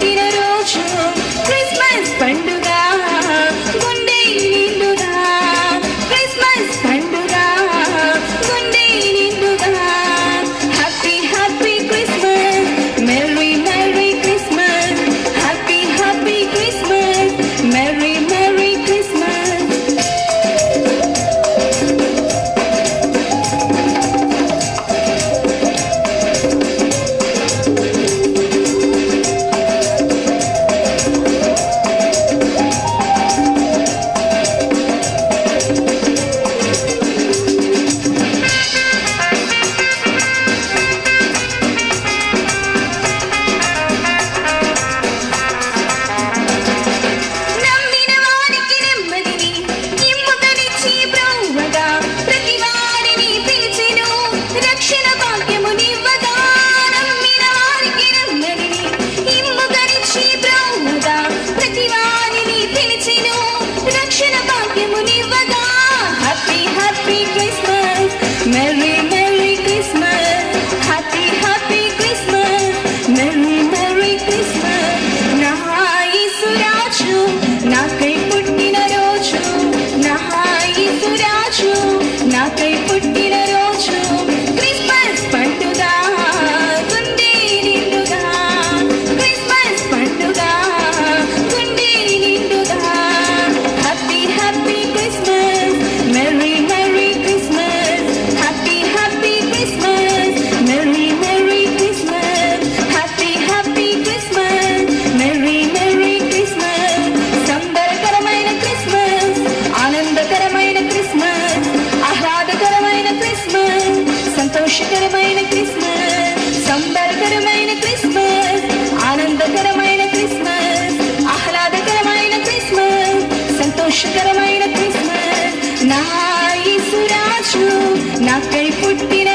పుట్టిన రోజు క్రిస్మస్ పండుగ గుండె నిండుగా క్రిస్మస్ పండుగ గుండె నిండుగా happy happy Christmas merry merry Christmas happy happy Christmas merry merry Christmas Merry Merry Christmas Happy Happy Christmas Merry Merry Christmas నా యేసు రాజు నాకై పుట్టిన రోజు నా యేసు రాజు నాకై పుట్టిన రోజు క్రిస్మస్ పండుగ గుండె నిండుగా క్రిస్మస్ పండుగ గుండె నిండుగా happy happy Christmas merry merry Christmas happy happy Christmas merry merry Christmas happy happy Christmas merry merry Christmas సంబరకరమైన క్రిస్మస్ ఆనందకరమైన క్రిస్మస్ ఆహ్లాదకరమైన క్రిస్మస్ సంతోషకరమైన క్రిస్మస్ సంబరకరమైన క్రిస్మస్ ఆనందకరమైన క్రిస్మస్ ఆహ్లాదకరమైన క్రిస్మస్ సంతోషకరమైన క్రిస్మస్ నా యేసు రాజు నాకై పుట్టిన